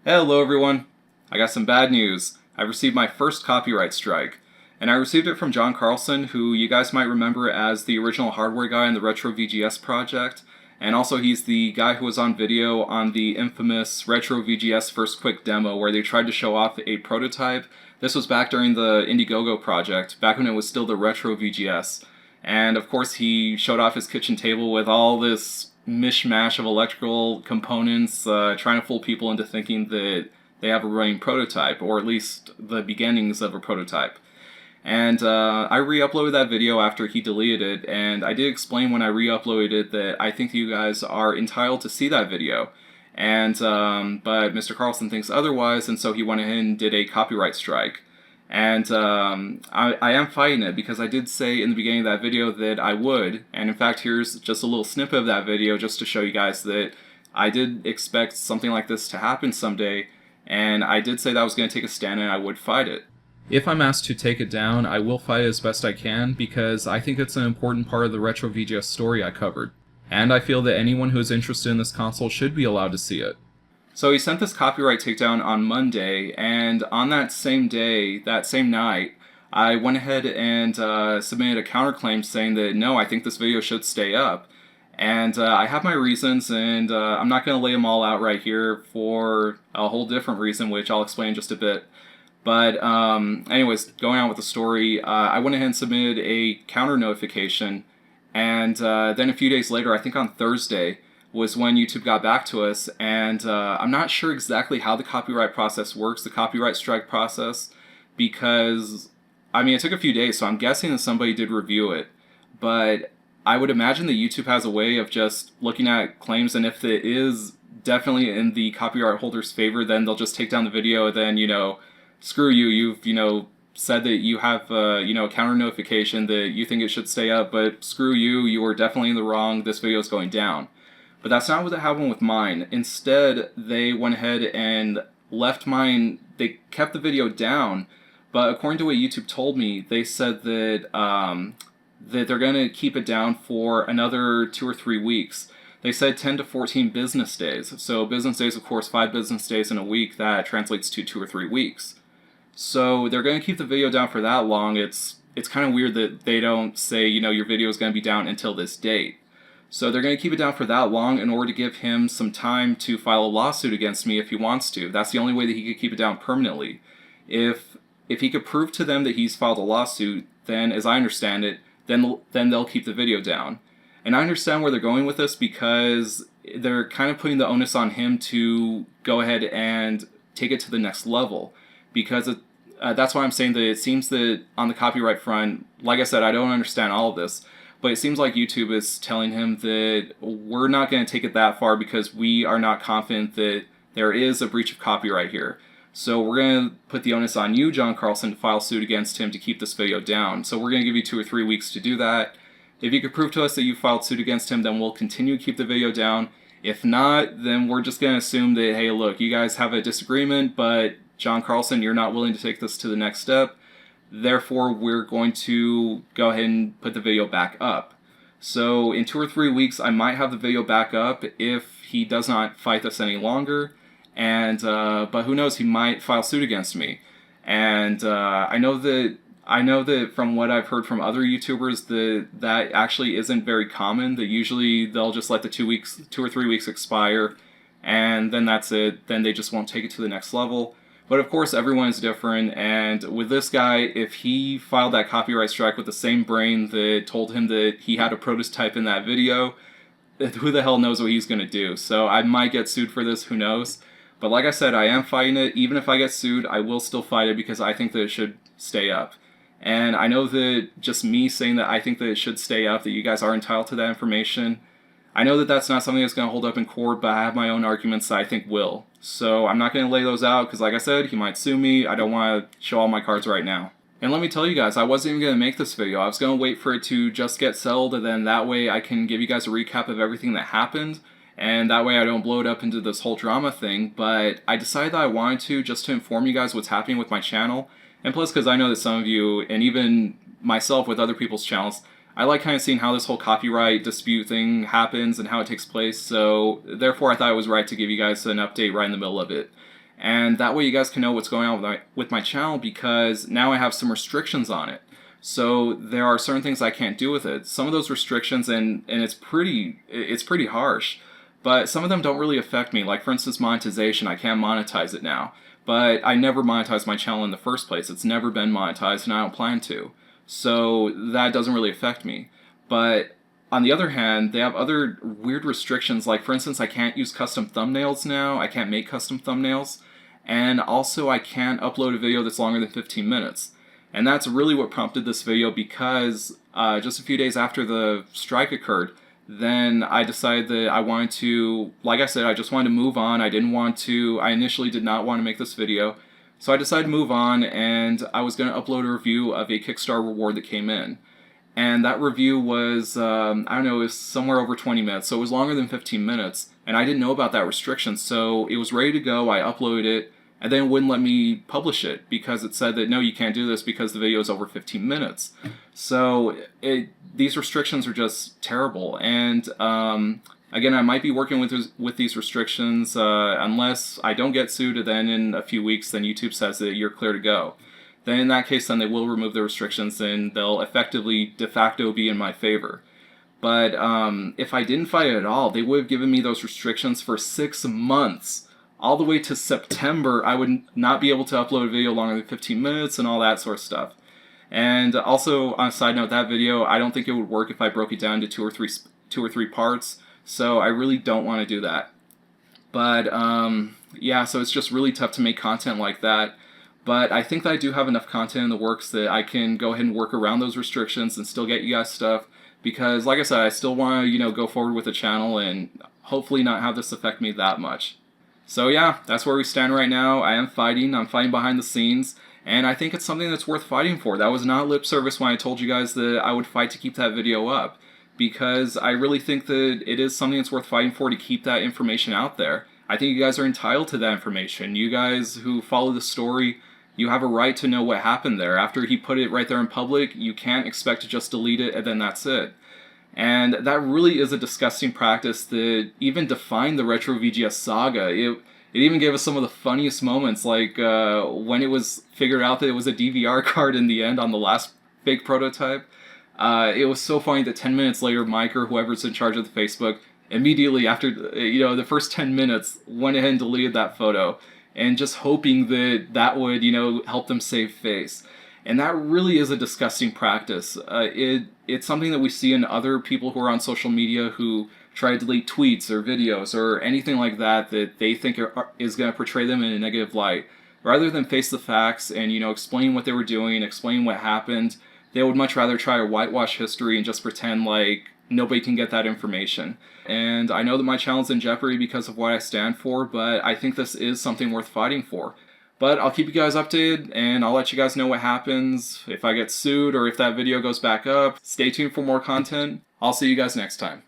Hello everyone! I got some bad news. I received my first copyright strike. And I received it from John Carlsen, who you guys might remember as the original hardware guy in the Retro VGS project. And also he's the guy who was on video on the infamous Retro VGS First Quick demo where they tried to show off a prototype. This was back during the Indiegogo project, back when it was still the Retro VGS. And of course he showed off his kitchen table with all this mishmash of electrical components, trying to fool people into thinking that they have a running prototype, or at least the beginnings of a prototype. And I re-uploaded that video after he deleted it, and I did explain when I re-uploaded it that I think you guys are entitled to see that video. And but Mr. Carlsen thinks otherwise, and so he went ahead and did a copyright strike. And I am fighting it because I did say in the beginning of that video that I would, and in fact here's just a little snippet of that video just to show you guys that I did expect something like this to happen someday, and I did say that I was going to take a stand and I would fight it. If I'm asked to take it down, I will fight it as best I can because I think it's an important part of the Retro VGS story I covered, and I feel that anyone who is interested in this console should be allowed to see it. So he sent this copyright takedown on Monday, and on that same day, that same night, I went ahead and submitted a counterclaim saying that no, I think this video should stay up. And I have my reasons, and I'm not going to lay them all out right here for a whole different reason, which I'll explain in just a bit. But anyways, going on with the story, I went ahead and submitted a counter notification, and then a few days later, I think on Thursday, was when YouTube got back to us, and I'm not sure exactly how the copyright process works, the copyright strike process, because, I mean, it took a few days, so I'm guessing that somebody did review it, but I would imagine that YouTube has a way of just looking at claims, and if it is definitely in the copyright holder's favor, then they'll just take down the video, then, screw you, you've, said that you have, a counter notification that you think it should stay up, but screw you, you were definitely in the wrong, this video is going down. But that's not what happened with mine. Instead, they went ahead and left mine, they kept the video down, but according to what YouTube told me, they said that that they're going to keep it down for another 2 or 3 weeks. They said 10 to 14 business days. So business days, of course, 5 business days in a week, that translates to 2 or 3 weeks. So they're going to keep the video down for that long. It's kind of weird that they don't say, your video is going to be down until this date. So they're going to keep it down for that long in order to give him some time to file a lawsuit against me if he wants to. That's the only way that he could keep it down permanently. If he could prove to them that he's filed a lawsuit, then, as I understand it, then they'll keep the video down. And I understand where they're going with this because they're kind of putting the onus on him to go ahead and take it to the next level. Because that's why I'm saying that it seems that on the copyright front, like I said, I don't understand all of this, but it seems like YouTube is telling him that we're not going to take it that far because we are not confident that there is a breach of copyright here. So we're going to put the onus on you, John Carlsen, to file suit against him to keep this video down. So we're going to give you 2 or 3 weeks to do that. If you could prove to us that you filed suit against him, then we'll continue to keep the video down. If not, then we're just going to assume that, hey, look, you guys have a disagreement, but John Carlsen, you're not willing to take this to the next step. Therefore, we're going to go ahead and put the video back up. So in 2 or 3 weeks, I might have the video back up if he does not fight this any longer. And but who knows? He might file suit against me. And I know that from what I've heard from other YouTubers, that actually isn't very common. That usually they'll just let the 2 or 3 weeks expire, and then that's it. Then they just won't take it to the next level. But of course, everyone is different, and with this guy, if he filed that copyright strike with the same brain that told him that he had a prototype in that video, who the hell knows what he's going to do? So I might get sued for this, who knows? But like I said, I am fighting it. Even if I get sued, I will still fight it because I think that it should stay up. And I know that just me saying that I think that it should stay up, that you guys are entitled to that information, I know that that's not something that's going to hold up in court, but I have my own arguments that I think will. So I'm not going to lay those out because, like I said, he might sue me. I don't want to show all my cards right now. And let me tell you guys, I wasn't even going to make this video. I was going to wait for it to just get settled, and then that way I can give you guys a recap of everything that happened, and that way I don't blow it up into this whole drama thing. But I decided that I wanted to, just to inform you guys what's happening with my channel, and plus because I know that some of you, and even myself with other people's channels, I like kind of seeing how this whole copyright dispute thing happens and how it takes place, so therefore I thought it was right to give you guys an update right in the middle of it. And that way you guys can know what's going on with my channel, because now I have some restrictions on it. So there are certain things I can't do with it. Some of those restrictions, and it's pretty harsh, but some of them don't really affect me. Like, for instance, monetization. I can't monetize it now, but I never monetized my channel in the first place. It's never been monetized, and I don't plan to. So that doesn't really affect me. But on the other hand, they have other weird restrictions. Like, for instance, I can't use custom thumbnails now. I can't make custom thumbnails. And also, I can't upload a video that's longer than 15 minutes. And that's really what prompted this video, because just a few days after the strike occurred, then I decided that I wanted to, like I said, I just wanted to move on. I initially did not want to make this video. So I decided to move on, and I was going to upload a review of a Kickstarter reward that came in. And that review was, I don't know, it was somewhere over 20 minutes, so it was longer than 15 minutes. And I didn't know about that restriction, so it was ready to go. I uploaded it, and then it wouldn't let me publish it because it said that, no, you can't do this because the video is over 15 minutes. So these restrictions are just terrible. And again, I might be working with these restrictions unless I don't get sued, and then in a few weeks, then YouTube says that you're clear to go. Then in that case, then they will remove the restrictions, and they'll effectively de facto be in my favor. But if I didn't fight it at all, they would have given me those restrictions for 6 months. All the way to September, I would not be able to upload a video longer than 15 minutes and all that sort of stuff. And also, on a side note, that video, I don't think it would work if I broke it down into two or three parts. So I really don't want to do that. But yeah, so it's just really tough to make content like that. But I think that I do have enough content in the works that I can go ahead and work around those restrictions and still get you guys stuff. Because, like I said, I still want to, go forward with the channel and hopefully not have this affect me that much. So yeah, that's where we stand right now. I'm fighting behind the scenes, and I think it's something that's worth fighting for. That was not lip service when I told you guys that I would fight to keep that video up, because I really think that it is something that's worth fighting for, to keep that information out there. I think you guys are entitled to that information. You guys who follow the story, you have a right to know what happened there. After he put it right there in public, you can't expect to just delete it and then that's it. And that really is a disgusting practice that even defined the Retro VGS saga. It even gave us some of the funniest moments, like when it was figured out that it was a DVR card in the end on the last fake prototype. It was so funny that 10 minutes later, Mike or whoever's in charge of the Facebook, immediately after the first 10 minutes, went ahead and deleted that photo, and just hoping that that would help them save face. And that really is a disgusting practice. It's something that we see in other people who are on social media who try to delete tweets or videos or anything like that they think is going to portray them in a negative light. Rather than face the facts and explain what they were doing, explain what happened, they would much rather try to whitewash history and just pretend like nobody can get that information. And I know that my channel's in jeopardy because of what I stand for, but I think this is something worth fighting for. But I'll keep you guys updated, and I'll let you guys know what happens, if I get sued or if that video goes back up. Stay tuned for more content. I'll see you guys next time.